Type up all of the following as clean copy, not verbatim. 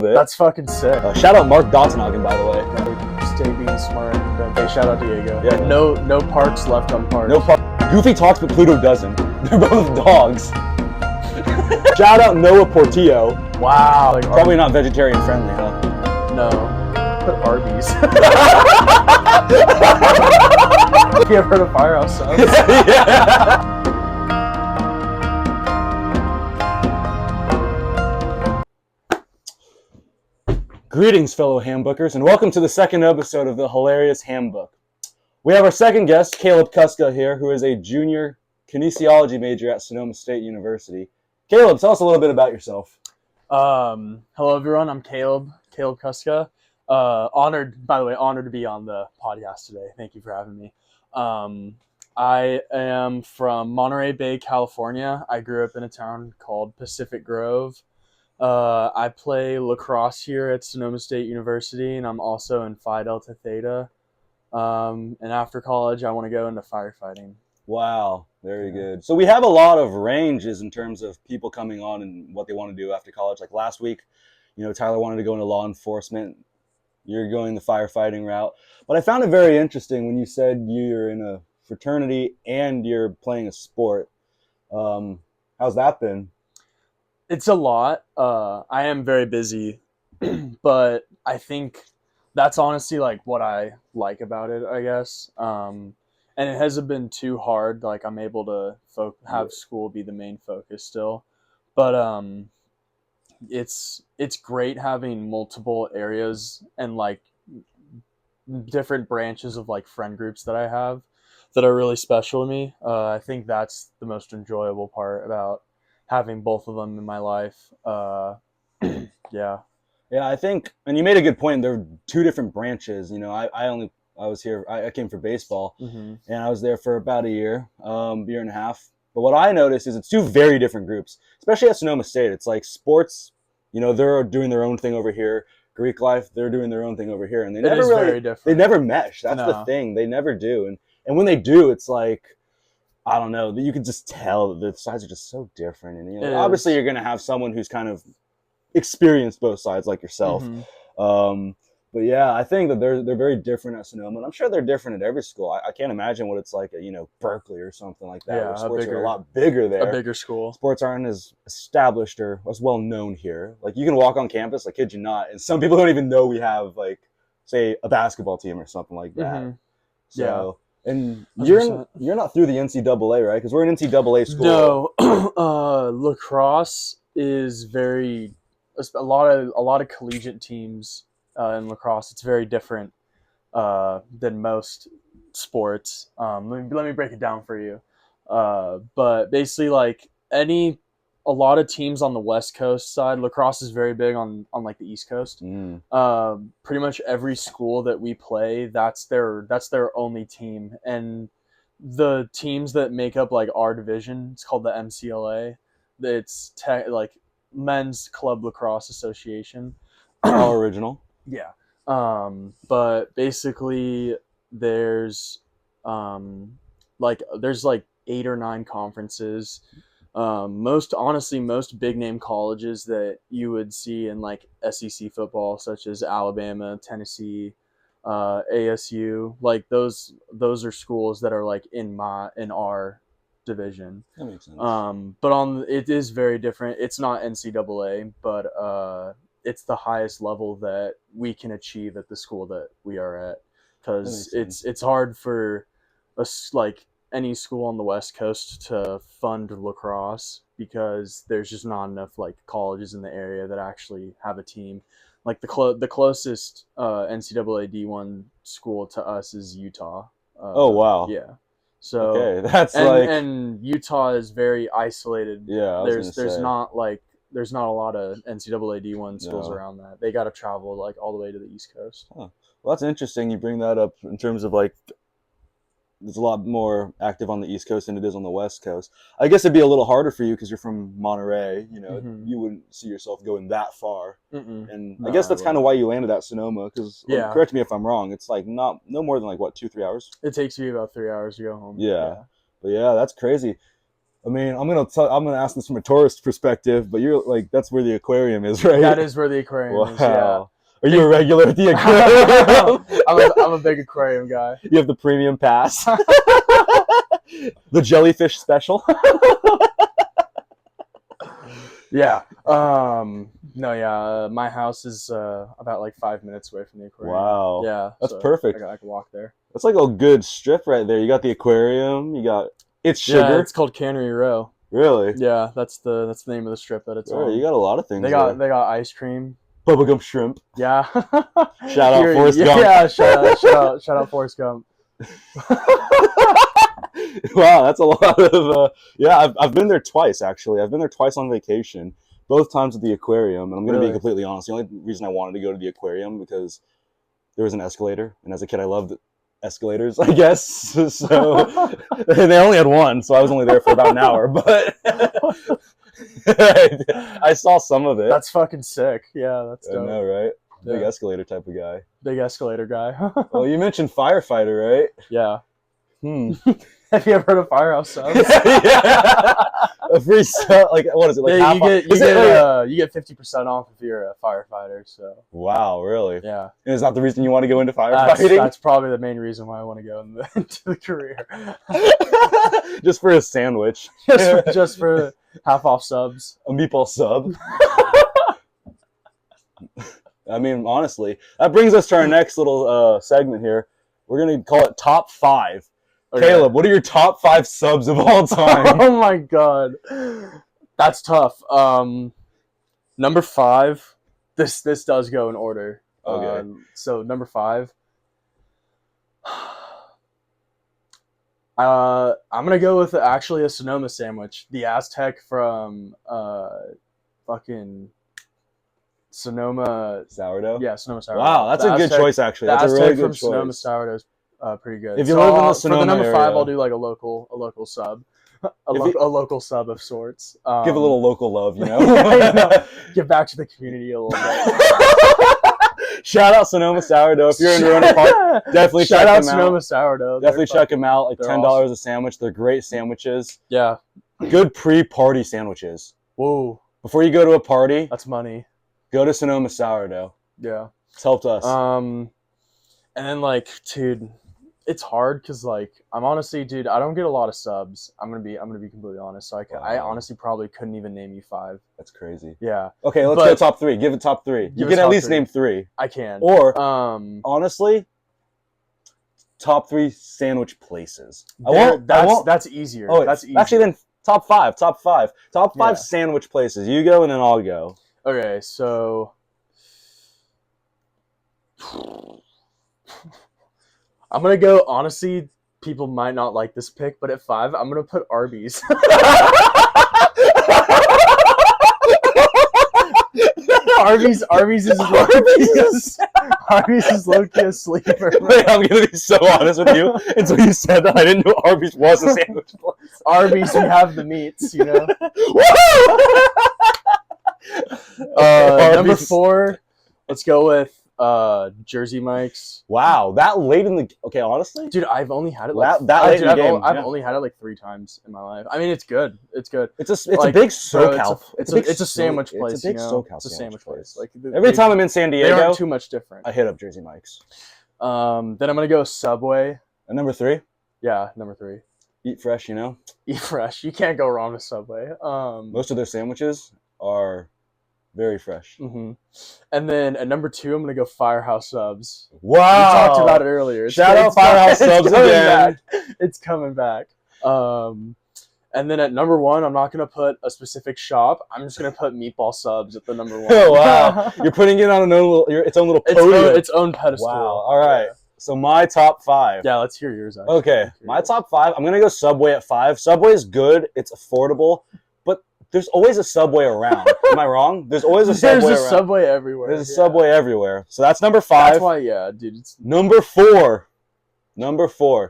That's fucking sick. Shout out Mark Dotzenhagen, by the way. Stay being smart. Okay, shout out Diego. Yeah. No parks left unparked. No Goofy talks, but Pluto doesn't. They're both dogs. Shout out Noah Portillo. Wow. Like Probably not vegetarian friendly, huh? No. Put Arby's. You ever heard of Firehouse Subs? Yeah. Greetings, fellow Handbookers, and welcome to the second episode of the hilarious Handbook. We have our second guest, Kaleb Kuska, here, who is a junior Kinesiology major at Sonoma State University. Kaleb, tell us a little bit about yourself. Hello, everyone. I'm Kaleb Kuska. Honored to be on the podcast today. Thank you for having me. I am from Monterey Bay, California. I grew up in a town called Pacific Grove. I play lacrosse here at Sonoma State University, and I'm also in Phi Delta Theta. And after college, I want to go into firefighting. Wow, very good. So we have a lot of ranges in terms of people coming on and what they want to do after college. Like last week, Tyler wanted to go into law enforcement. You're going the firefighting route. But I found it very interesting when you said you're in a fraternity and you're playing a sport. How's that been? It's a lot. I am very busy, but I think that's honestly like what I like about it, I guess. And it hasn't been too hard. Like I'm able to have school be the main focus still, but it's great having multiple areas and like different branches of like friend groups that I have that are really special to me. I think that's the most enjoyable part about having both of them in my life. Yeah, I think, and you made a good point. There are two different branches. I came for baseball, and I was there for about a year and a half. But what I noticed is it's two very different groups, especially at Sonoma State. It's like sports, they're doing their own thing over here. Greek life, they're doing their own thing over here, and they never really, very different. They never mesh. That's the thing. They never do, and when they do, it's like, I don't know, you can just tell that the sides are just so different. And obviously you're going to have someone who's kind of experienced both sides like yourself. But yeah, I think that they're very different at Sonoma, and I'm sure they're different at every school. I can't imagine what it's like at Berkeley or something like that. Yeah, where sports are a lot bigger there. A bigger school. Sports aren't as established or as well known here. Like you can walk on campus, I kid you not, and some people don't even know we have like, say, a basketball team or something like that. So. Yeah. And you're not through the NCAA, right? Because we're an NCAA school. No, lacrosse is a lot of collegiate teams in lacrosse. It's very different than most sports. Let me break it down for you. But basically, like a lot of teams on the West Coast side, lacrosse is very big on like the East Coast. Pretty much every school that we play, that's their only team. And the teams that make up like our division, it's called the MCLA. It's like Men's Club Lacrosse Association. How original. Yeah. But basically there's like 8 or 9 conferences. Most big name colleges that you would see in like SEC football, such as Alabama, Tennessee, ASU, like those are schools that are like in our division. That makes sense. But it is very different. It's not NCAA, but it's the highest level that we can achieve at the school that we are at, because it's hard for us like any school on the West Coast to fund lacrosse, because there's just not enough like colleges in the area that actually have a team. Like the closest NCAA D1 school to us is Utah. Oh wow! Yeah. So okay, that's and Utah is very isolated. Yeah, there's not a lot of NCAA D1 schools around that. They got to travel like all the way to the East Coast. Huh. Well, that's interesting. You bring that up in terms of like, there's a lot more active on the East Coast than it is on the West Coast. I guess it'd be a little harder for you because you're from Monterey. You wouldn't see yourself going that far. And I guess that's kind of why you landed at Sonoma. Because correct me if I'm wrong, it's like no more than like what, 2-3 hours. It takes me about 3 hours to go home. Yeah. But yeah, that's crazy. I mean, I'm gonna ask this from a tourist perspective, but you're like, that's where the aquarium is, right? That is where the aquarium is. Yeah. Are you a regular at the aquarium? I'm a big aquarium guy. You have the premium pass. The jellyfish special. Yeah. No, yeah. My house is about like 5 minutes away from the aquarium. Wow. Yeah. That's perfect. I can walk there. That's like a good strip right there. You got the aquarium. You got sugar. Yeah, it's called Cannery Row. Really? Yeah, that's the name of the strip that it's on. You got a lot of things. They got ice cream. Bubblegum shrimp. Yeah. Shout out Forrest Gump. Yeah, shout out Forrest Gump. Wow, that's a lot of. I've been there twice actually. I've been there twice on vacation. Both times at the aquarium, and I'm going to be completely honest. The only reason I wanted to go to the aquarium because there was an escalator, and as a kid, I loved escalators, I guess. So they only had one, so I was only there for about an hour. But I saw some of it. That's fucking sick. Yeah, that's dope. I know, right? Big escalator type of guy. Big escalator guy. Well, you mentioned firefighter, right? Yeah. Have you ever heard of Firehouse Subs? Yeah. A free sub, like what is it? Like yeah, you get 50% off if you're a firefighter. So. Wow, really? Yeah. And is that the reason you want to go into firefighting? That's probably the main reason why I want to go into the career. Just for a sandwich. just for half off subs. A meatball sub. I mean, honestly, that brings us to our next little segment here. We're gonna call it Top 5. Okay. Caleb, what are your top 5 subs of all time? Oh my god, that's tough. Number 5. This does go in order. Okay. So number 5. I'm gonna go with actually a Sonoma sandwich, the Aztec from fucking Sonoma sourdough. Yeah, Sonoma sourdough. Wow, that's a good choice actually. That's a really good choice. Sonoma sourdough is pretty good. If you live in the Sonoma for the number area, 5, I'll do like a local sub, a local sub of sorts. Give a little local love, you know. Give back to the community a little bit. Shout out Sonoma sourdough. If you're in Roanoke Park, definitely check them out. Shout out Sonoma sourdough. Definitely check them out. Like $10 awesome. A sandwich. They're great sandwiches. Yeah. Good pre-party sandwiches. Whoa. Before you go to a party, that's money. Go to Sonoma sourdough. Yeah. It's helped us. And then like, dude, it's hard because like I'm honestly, dude, I don't get a lot of subs. I'm gonna be completely honest. So I honestly probably couldn't even name you 5. That's crazy. Yeah. Okay, let's go top 3. Give it top 3. You can at least name 3. I can. Or honestly, top 3 sandwich places. That's easier. Oh, that's easier. Actually, then top 5. Top 5 sandwich places. You go and then I'll go. Okay, so I'm gonna go. Honestly, people might not like this pick, but at 5, I'm gonna put Arby's. Arby's is low-key a sleeper. Wait, I'm gonna be so honest with you. Until you said that, I didn't know Arby's was a sandwich place. Arby's, we have the meats, you know. Number 4, let's go with Jersey Mike's. Wow, that late in the honestly, dude, I've only had it like that late in the game. I've only had it like 3 times in my life. I mean, it's good. It's good. It's a big SoCal. It's a sandwich place. It's a big SoCal. It's a sandwich place. Like every time I'm in San Diego, they aren't too much different. I hit up Jersey Mike's. Then I'm gonna go Subway. And number 3. Yeah, number 3. Eat fresh, you know. Eat fresh. You can't go wrong with Subway. Most of their sandwiches are very fresh. Mm-hmm. And then at number 2, I'm gonna go Firehouse Subs. Wow, we talked about it earlier. Shout out Firehouse Subs again. It's coming back. And then at number 1, I'm not gonna put a specific shop. I'm just gonna put Meatball Subs at the number 1. Oh wow, you're putting it on its own little podium. Its own pedestal. Wow. All right. Yeah. So my top 5. Yeah, let's hear yours. Actually. Okay, my top 5. I'm gonna go Subway at 5. Subway is good. It's affordable. There's always a Subway around. Am I wrong? There's always a Subway around. There's a Subway everywhere. There's a Subway everywhere. So that's number 5. That's why, yeah, dude. Number 4.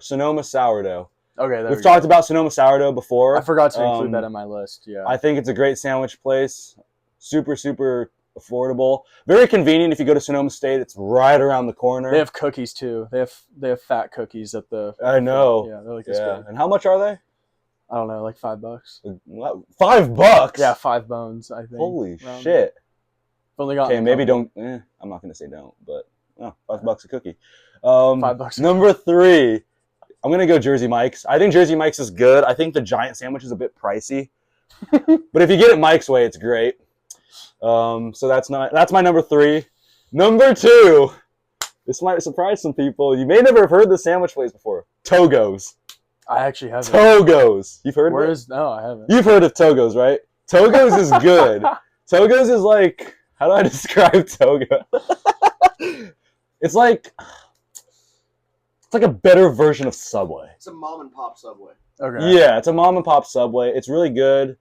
Sonoma sourdough. Okay, we've talked about Sonoma sourdough before. I forgot to include that in my list, yeah. I think it's a great sandwich place. Super, super affordable. Very convenient if you go to Sonoma State. It's right around the corner. They have cookies, too. They have fat cookies at the... I know. Yeah, they're like this big. And how much are they? I don't know, like $5. What? $5? Yeah, 5 bones, I think. Holy Round shit. it. Only got Okay, maybe don't. I'm not gonna say don't, but $5 a cookie. $5. Number 3. I'm gonna go Jersey Mike's. I think Jersey Mike's is good. I think the giant sandwich is a bit pricey, but if you get it Mike's way, it's great. So that's my number 3. Number 2. This might surprise some people. You may never have heard the sandwich place before. Togo's. I actually haven't. Togo's. You've heard of it? No, I haven't. You've heard of Togo's, right? Togo's is good. Togo's is like, how do I describe Togo? It's like a better version of Subway. It's a mom and pop Subway. Okay. Yeah, it's a mom and pop Subway. It's really good.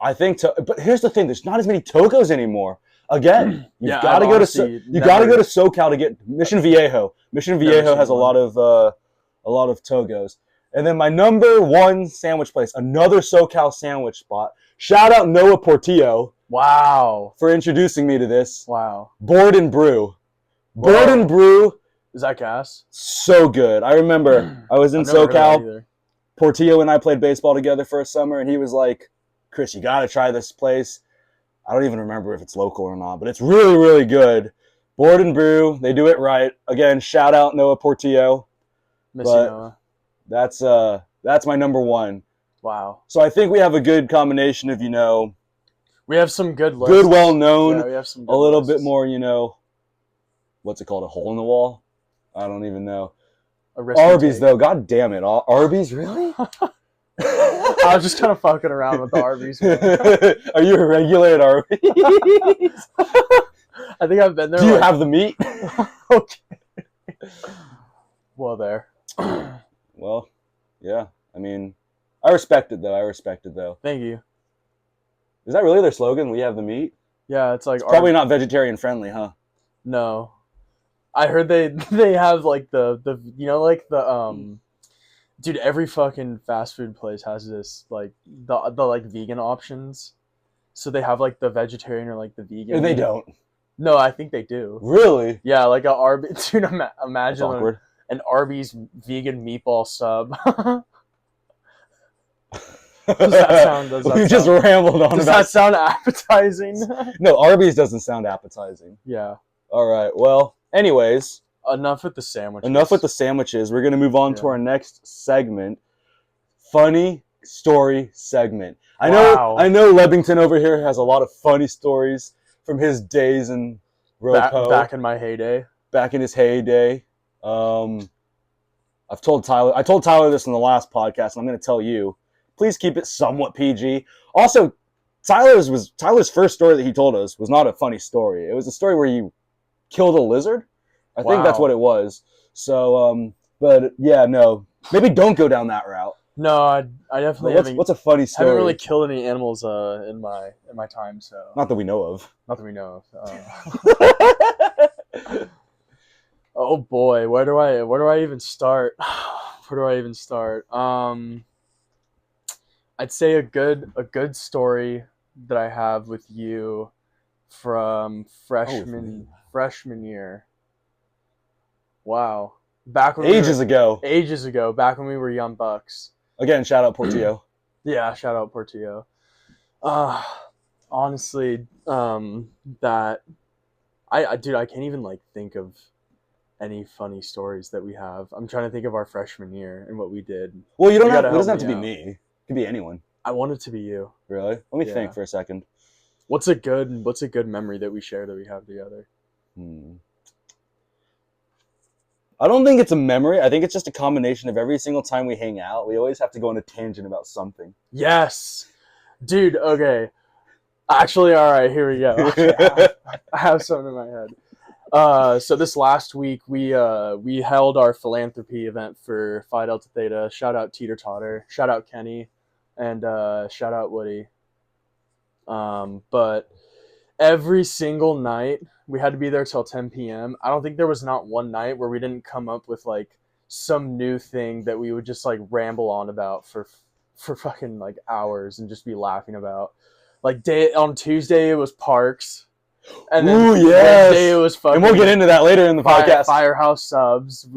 I think, but here's the thing: there's not as many Togos anymore. Again, you've got to go to SoCal to get Mission Viejo. Mission Viejo has a lot of Togos. And then my number 1 sandwich place, another SoCal sandwich spot. Shout out Noah Portillo. Wow. For introducing me to this. Wow. Board and Brew. Whoa. Board and Brew. Is that gas? So good. I remember I was in SoCal. Portillo and I played baseball together for a summer, and he was like, Chris, you got to try this place. I don't even remember if it's local or not, but it's really, really good. Board and Brew. They do it right. Again, shout out Noah Portillo. Miss you, Noah. That's my number 1. Wow. So I think we have a good combination of, we have some good lists. Good, well-known, yeah, we have some good a little lists. bit more, what's it called, a hole in the wall? I don't even know. Arby's, though, god damn it. Arby's, really? I was just kind of fucking around with the Arby's. Are you a regular at Arby's? I think I've been there. Do you have the meat? Okay. Well, there. Well, yeah. I mean, I respect it, though. Thank you. Is that really their slogan? We have the meat? Yeah, it's like... probably not vegetarian friendly, huh? No. I heard they have, like, dude, every fucking fast food place has this, like, the like, vegan options. So they have, like, the vegetarian or, like, the vegan. And they don't. No, I think they do. Really? Yeah, like a Arby's. Dude, imagine an Arby's vegan meatball sub. You just rambled on. Does that sound appetizing? No, Arby's doesn't sound appetizing. Yeah. All right. Well, anyways. Enough with the sandwiches. We're going to move on to our next segment. Funny story segment. I know Lebington over here has a lot of funny stories from his days in Ropo. Back in my heyday. Back in his heyday. I told Tyler this in the last podcast, and I'm going to tell you. Please keep it somewhat PG. Also, Tyler's first story that he told us was not a funny story. It was a story where he killed a lizard. I think that's what it was. So, but yeah, no. Maybe don't go down that route. No, I definitely haven't. What's a funny story? I haven't really killed any animals in my time, so. Not that we know of. Oh boy, where do I even start? I'd say a good story that I have with you from freshman year. Wow. Ages ago, back when we were young bucks. Again, shout out Portillo. Yeah, shout out Portillo. Honestly, that I can't even like think of any funny stories that we have. I'm trying to think of our freshman year and what we did. Well, it doesn't have to be me. It could be anyone. I want it to be you. Really? Let me think for a second. What's a good memory that we share that we have together? I don't think it's a memory. I think it's just a combination of every single time we hang out, we always have to go on a tangent about something. Yes. Dude, okay. Actually, all right, here we go. I have something in my head. So this last week, we held our philanthropy event for Phi Delta Theta. Shout out Teeter Totter. Shout out Kenny. And shout out Woody. But every single night, we had to be there till 10 p.m. I don't think there was not one night where we didn't come up with like some new thing that we would just like ramble on about for fucking like hours and just be laughing about. Like on Tuesday it was parks. And then Ooh, the yes. next day it was fucking. And we'll get into that later in the podcast. Firehouse subs.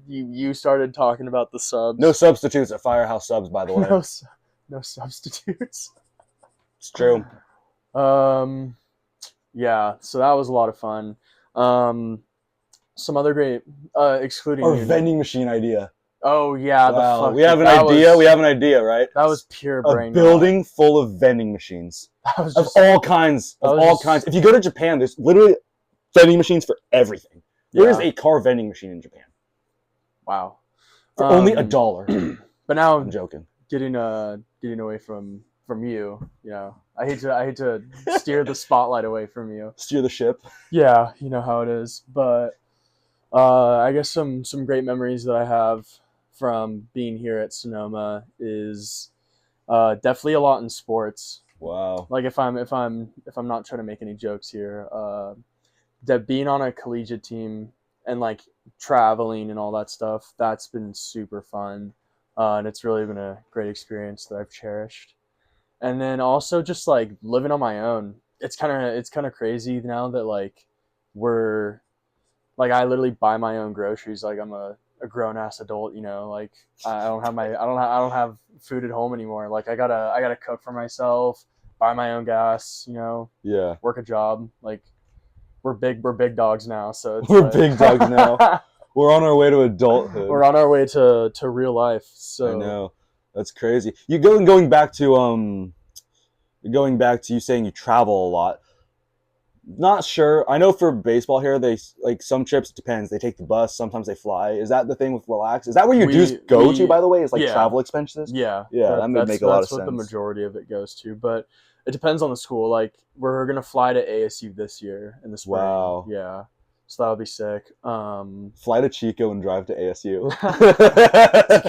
You started talking about the subs. No substitutes at Firehouse Subs, by the way. No substitutes. It's true. Yeah. So that was a lot of fun. Some other great, excluding Our vending machine idea. Oh yeah, wow. We have an idea. We have an idea, right? That was pure brain. A building full of vending machines of all kinds. If you go to Japan, there's literally vending machines for everything. There is a car vending machine in Japan. Wow. For only $1. But now I'm joking. Getting away from you. I hate to steer the spotlight away from you. Steer the ship. Yeah, you know how it is. But I guess some great memories that I have from being here at Sonoma is definitely a lot in sports. Wow. Like if I'm not trying to make any jokes here, that being on a collegiate team and like traveling and all that stuff, that's been super fun. And it's really been a great experience that I've cherished. And then also just like living on my own. It's kind of crazy now that like we're like I literally buy my own groceries. Like I'm a grown ass adult, like I don't have food at home anymore. Like I gotta cook for myself, buy my own gas, Yeah. work a job. Like we're big dogs now. So we're big dogs now. We're on our way to adulthood. We're on our way to real life. So I know. That's crazy. Going back to you saying you travel a lot. Not sure. I know for baseball here, they like some trips. It depends. They take the bus. Sometimes they fly. Is that the thing with Relax? Is that where you go to? By the way, is like travel expenses. Yeah. That would make a lot of sense. That's what the majority of it goes to, but it depends on the school. Like we're gonna fly to ASU this year in the spring. Wow. Yeah. So that'll be sick. Fly to Chico and drive to ASU.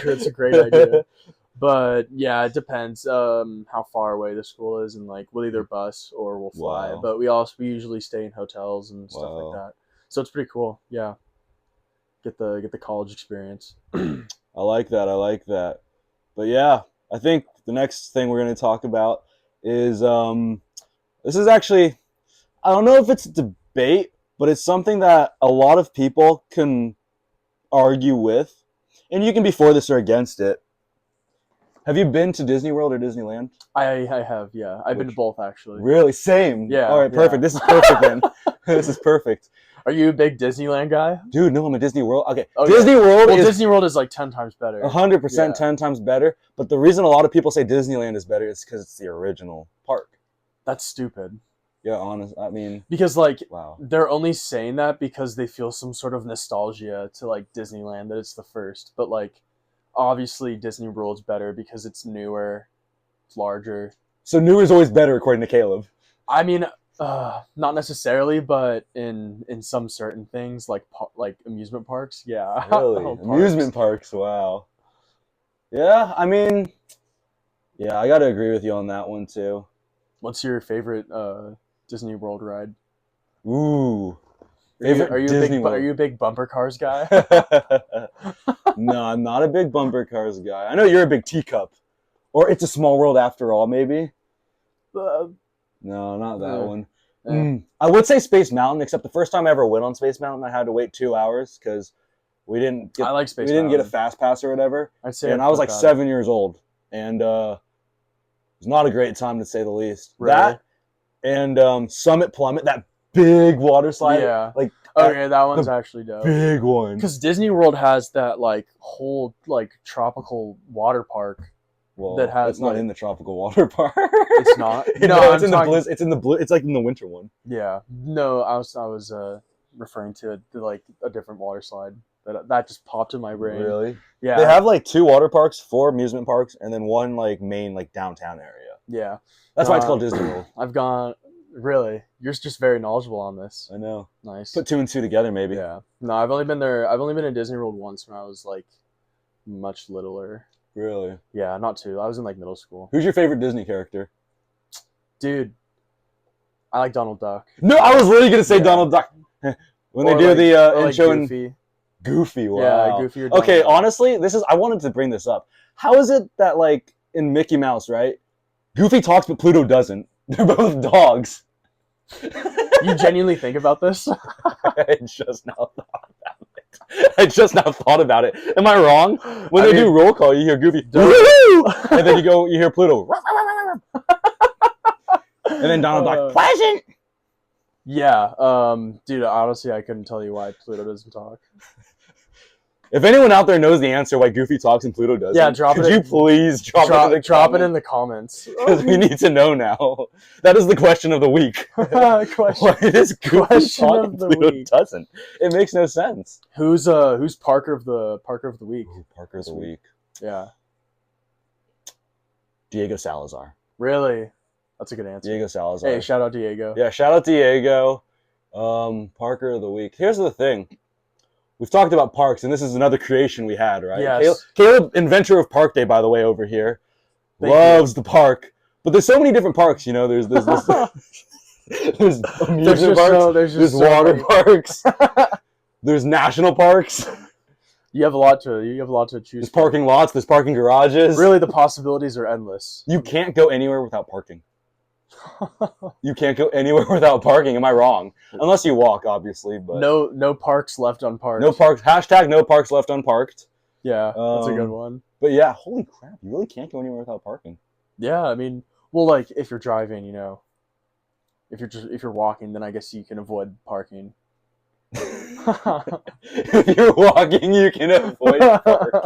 It's a great idea. But yeah, it depends how far away the school is, and like we'll either bus or we'll fly. Wow. But we usually stay in hotels and stuff like that. So it's pretty cool. Yeah, get the college experience. I like that. But yeah, I think the next thing we're going to talk about is this is actually, I don't know if it's a debate, but it's something that a lot of people can argue with, and you can be for this or against it. Have you been to Disney World or Disneyland? I have, yeah. I've been to both, actually. Really? Same? Yeah. All right, perfect. Yeah. This is perfect then. This is perfect. Are you a big Disneyland guy? Dude, no, I'm a Disney World. Okay. Disney World is like 10 times better. 100% 10 times better. But the reason a lot of people say Disneyland is better is because it's the original park. That's stupid. Yeah, honest. I mean, because like wow. They're only saying that because they feel some sort of nostalgia to like Disneyland that it's the first. But like obviously Disney World's better because it's newer, it's larger. So newer is always better according to Kaleb. I mean, not necessarily, but in some certain things like amusement parks, yeah. Really? Amusement parks, wow. Yeah, I mean, yeah, I got to agree with you on that one too. What's your favorite Disney World ride? Ooh. Are you a big bumper cars guy? No, I'm not a big bumper cars guy. I know you're a big teacup. Or It's a Small World After All, maybe? No, not that one. I would say Space Mountain, except the first time I ever went on Space Mountain, I had to wait 2 hours because we didn't get a fast pass or whatever. I was like 7 years old. And it was not a great time to say the least. Really? That and Summit Plummet, that big water slide. Yeah. That one's actually dope. Big one. Because Disney World has that like whole like tropical water park. Well, that has it's not in the tropical water park. It's not. No, it's in the blue. It's like in the winter one. Yeah. No, I was referring to like a different water slide that just popped in my brain. Really? Yeah. They have like 2 water parks, 4 amusement parks, and then one like main like downtown area. Yeah. That's why it's called Disney World. I've gone. Really? You're just very knowledgeable on this. I know. Nice. Put 2 and 2 together, maybe. Yeah. No, I've only been there. I've only been in Disney World once when I was like much littler. Really? Yeah, not 2. I was in like middle school. Who's your favorite Disney character? Dude, I like Donald Duck. No, I was literally gonna say Donald Duck. When they do the intro and Goofy. Wow. Yeah, Goofy or Donald Okay, Duck. honestly, I wanted to bring this up. How is it that like in Mickey Mouse, right? Goofy talks, but Pluto doesn't. They're both dogs. You genuinely think about this? I just now thought about it. I just now thought about it. Am I wrong? When they do roll call, you hear Goofy, and then you hear Pluto, and then Donald's like, pleasant. Yeah, dude, honestly, I couldn't tell you why Pluto doesn't talk. If anyone out there knows the answer why Goofy talks and Pluto doesn't, could you please drop it in the comments? Because we need to know now. That is the question of the week. Why does Goofy talk and Pluto doesn't? It makes no sense. Who's Parker of the week? Ooh, Parker of the week. Yeah. Diego Salazar. Really? That's a good answer. Diego Salazar. Hey, shout out Diego. Yeah, shout out Diego. Parker of the week. Here's the thing. We've talked about parks, and this is another creation we had, right? Yes. Kaleb, inventor of Park Day, by the way, over here, loves the park. But there's so many different parks, you know. There's there's amusement parks. There's water parks. There's national parks. You have a lot to choose. There's parking lots. There's parking garages. Really, the possibilities are endless. You can't go anywhere without parking. You can't go anywhere without parking. Am I wrong? Unless you walk, obviously. But no parks left unparked. No parks. Hashtag no parks left unparked. Yeah, that's a good one. But yeah, holy crap! You really can't go anywhere without parking. Yeah, I mean, well, like if you're driving, you know, if you're walking, then I guess you can avoid parking. If you're walking, you can avoid parking.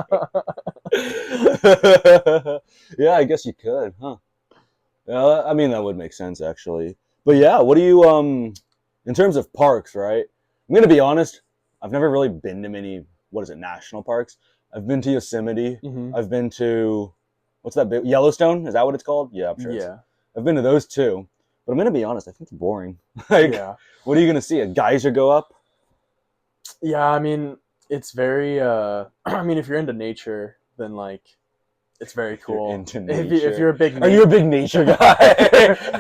Yeah, I guess you could, huh? I mean, that would make sense, actually. But yeah, what do you, in terms of parks, right? I'm going to be honest, I've never really been to many, national parks. I've been to Yosemite. Mm-hmm. I've been to, what's that big, Yellowstone? Is that what it's called? Yeah, I'm sure. Yeah. I've been to those two. But I'm going to be honest, I think it's boring. What are you going to see? A geyser go up? Yeah, I mean, it's very, I mean, if you're into nature, then, like, it's very cool. If you're a big Are you a big nature guy?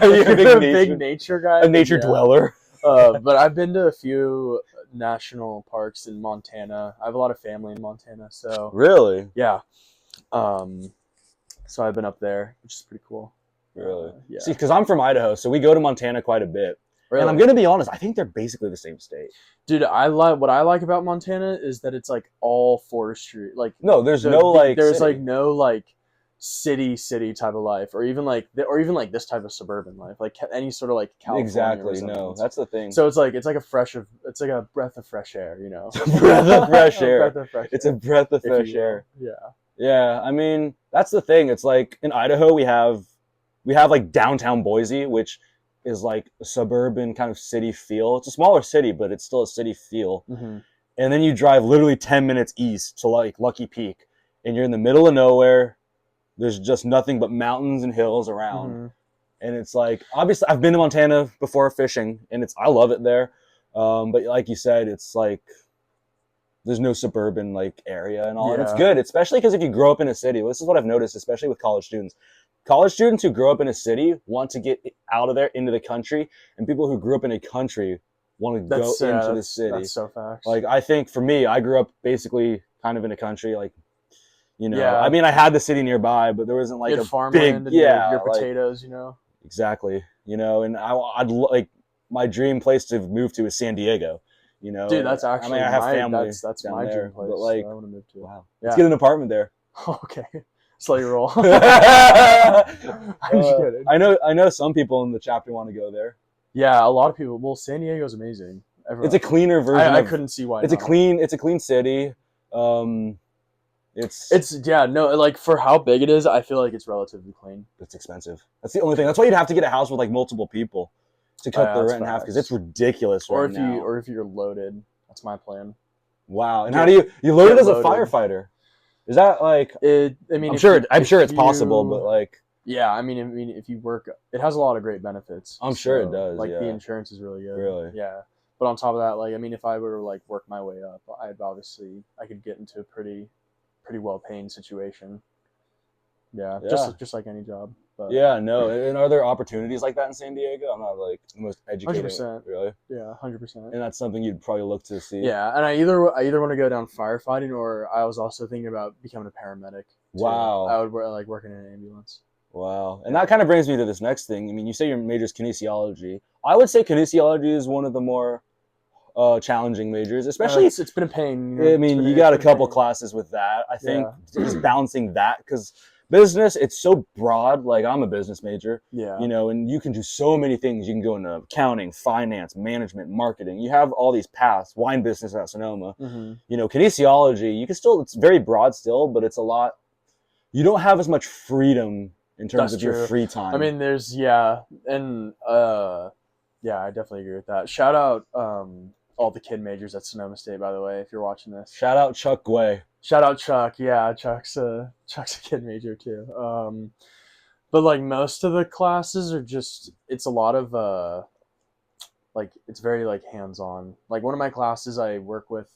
Are you a big nature guy? A nature dweller? But I've been to a few national parks in Montana. I have a lot of family in Montana, so really, yeah. So I've been up there, which is pretty cool. Really, yeah. See, because I'm from Idaho, so we go to Montana quite a bit. Really? And I'm gonna be honest, I think they're basically the same state. Dude, what I like about Montana is that it's like all forestry. Like no, there's no city type of life, or even like this type of suburban life, like any sort of like California. Exactly. No, that's the thing. So it's like a breath of fresh air, you know. Breath of fresh air. It's a breath of fresh air. Yeah. Yeah, I mean that's the thing. It's like in Idaho we have like downtown Boise, which is like a suburban kind of city feel. It's a smaller city, but it's still a city feel. Mm-hmm. And then you drive literally 10 minutes east to like Lucky Peak, and you're in the middle of nowhere. There's just nothing but mountains and hills around. Mm-hmm. And it's like, obviously I've been to Montana before fishing, and I love it there. But like you said, it's like there's no suburban like area and all. And it's good, especially because if you grow up in a city, this is what I've noticed, especially with college students. College students who grow up in a city want to get out of there into the country, and people who grew up in a country want to go into the city. That's so facts. Like, I think for me, I grew up basically kind of in a country, like, you know, I mean, I had the city nearby, but there wasn't like a farmland big, and your potatoes, you know? Exactly. You know, and I'd like, my dream place to move to is San Diego, you know? Dude, that's actually, I have family that's down my there, dream place. But like, I want to move to. Wow. Yeah. Let's get an apartment there. Okay. Slow your roll. I'm just kidding. I know some people in the chapter want to go there. Yeah, a lot of people. Well, San Diego's amazing. It's a cleaner version. I couldn't see why. It's a clean city. Like for how big it is, I feel like it's relatively clean. It's expensive. That's the only thing. That's why you'd have to get a house with like multiple people to cut the rent in half, because it's ridiculous or if you're loaded. That's my plan. Wow. And how do you load it as a firefighter? Is that like it? I mean, I'm sure it's possible, but like, yeah, I mean, if you work, it has a lot of great benefits. I'm sure it does. Like the insurance is really good. Really, yeah. But on top of that, like, I mean, if I were to like work my way up, I could get into a pretty well paying situation. Yeah, just like any job. But. Yeah, no. And are there opportunities like that in San Diego? I'm not like the most educated. 100%. Really? Yeah, 100%. And that's something you'd probably look to see. Yeah, and I either want to go down firefighting, or I was also thinking about becoming a paramedic. Wow. I would working in an ambulance. Wow. And that kind of brings me to this next thing. I mean, you say your major is kinesiology. I would say kinesiology is one of the more challenging majors, especially. It's been a pain. You know? I mean, you got a couple classes with that. I think just balancing that, because business, it's so broad. Like, I'm a business major, you know, and you can do so many things. You can go into accounting, finance, management, marketing. You have all these paths. Wine business at Sonoma. You know, kinesiology, you can still, it's very broad still, but it's a lot. You don't have as much freedom in terms of your free time. I mean, there's and I definitely agree with that. Shout out all the kid majors at Sonoma State, by the way, if you're watching this. Shout out Chuck Guay. Shout out Chuck. Yeah, Chuck's a kid major too. But like most of the classes are just, it's a lot of like, it's very like hands-on. Like one of my classes, I work with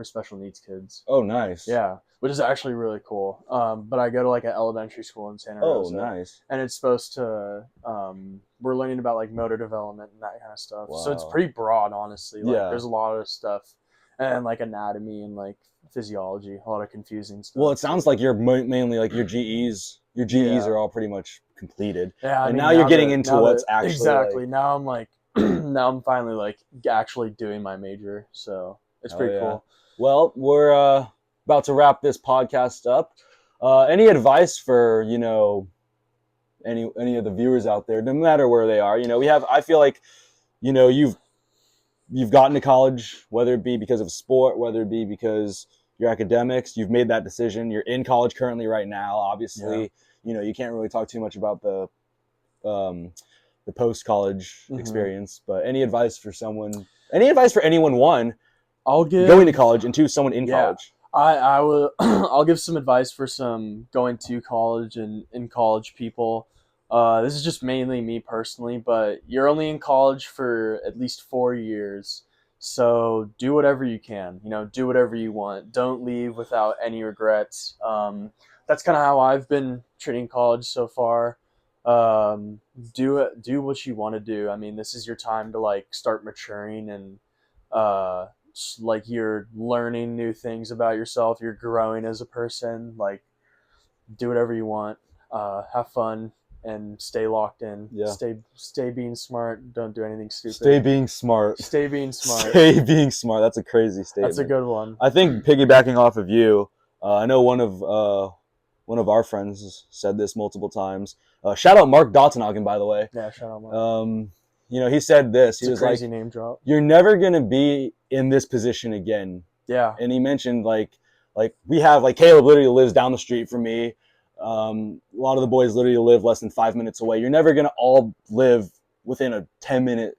special needs kids. Oh, nice. Yeah, which is actually really cool. But I go to like an elementary school in Santa Rosa. Oh, nice. And it's supposed to, we're learning about like motor development and that kind of stuff. Wow. So it's pretty broad, honestly. Like there's a lot of stuff, and like anatomy and like physiology, a lot of confusing stuff. Well, it sounds like you're mainly like your GEs. Your GEs are all pretty much completed. Yeah, and now you're getting into what's actually exactly. Like, now I'm like, now I'm finally like actually doing my major, so it's pretty cool. Well, we're about to wrap this podcast up. Any advice for, you know, any of the viewers out there, no matter where they are? You know, I feel like, you know, you've gotten to college, whether it be because of sport, whether it be because your academics, you've made that decision. You're in college currently right now. Obviously, you know, you can't really talk too much about the post-college experience, but any advice for anyone, one, going to college, and two, someone in college? I will I'll give some advice for some going to college and in college people. This is just mainly me personally, but you're only in college for at least 4 years. So do whatever you can, you know, do whatever you want. Don't leave without any regrets. That's kind of how I've been treating college so far. Do what you want to do. I mean, this is your time to like start maturing and like you're learning new things about yourself. You're growing as a person. Like, do whatever you want. Have fun and stay locked in. Stay being smart. Don't do anything stupid. Stay being smart. Stay being smart. Stay being smart. That's a crazy statement. That's a good one. I think piggybacking off of you, I know one of our friends said this multiple times. Shout out Mark Dottenhagen, by the way. Yeah, shout out Mark. You know, he said this. He was like, crazy name drop. You're never going to be in this position again. Yeah. And he mentioned like we have, like, Kaleb literally lives down the street from me. A lot of the boys literally live less than 5 minutes away. You're never going to all live within a 10-minute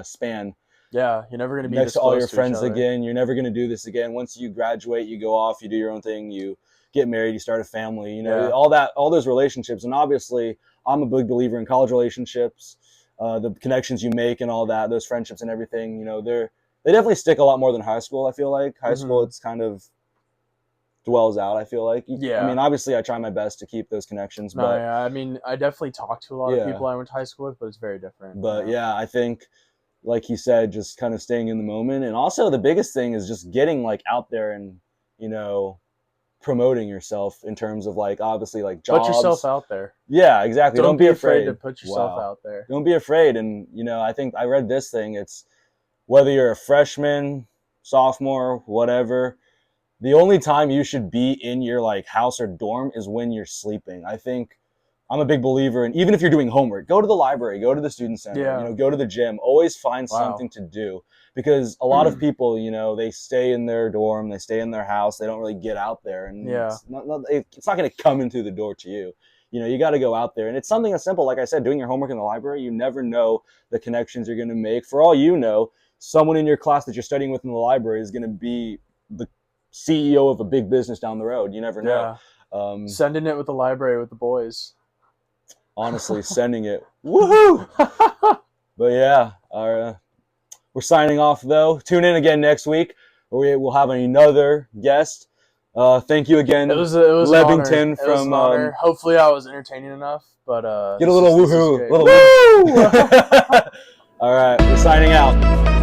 span. Yeah, you're never going to be next to all your friends again. again. You're never going to do this again. Once you graduate, you go off, you do your own thing, you get married, you start a family, you know, all those relationships. And obviously, I'm a big believer in college relationships, the connections you make and all that, those friendships and everything. You know, they definitely stick a lot more than high school. I feel like high school, it's kind of dwells out. I feel like, I mean, obviously, I try my best to keep those connections. But I mean, I definitely talk to a lot of people I went to high school with, but it's very different. But I think, like he said, just kind of staying in the moment. And also the biggest thing is just getting like out there and, you know, promoting yourself in terms of like, obviously, like jobs. Put yourself out there. Yeah, exactly. Don't be afraid to put yourself out there. Don't be afraid. And, you know, I think I read this thing. It's whether you're a freshman, sophomore, whatever, the only time you should be in your like house or dorm is when you're sleeping. I think I'm a big believer in, even if you're doing homework, go to the library, go to the student center, you know, go to the gym, always find something to do, because a lot of people, you know, they stay in their dorm, they stay in their house, they don't really get out there, and it's not going to come in through the door to you. You know, you got to go out there, and it's something as simple, like I said, doing your homework in the library. You never know the connections you're going to make. For all you know, someone in your class that you're studying with in the library is going to be the CEO of a big business down the road. You never know. Sending it with the library with the boys. Honestly, sending it. Woohoo! But yeah, we're signing off though. Tune in again next week. We'll have another guest. Thank you again. It was Lebington from. Hopefully, I was entertaining enough. But get a little woohoo. Woo! All right, we're signing out.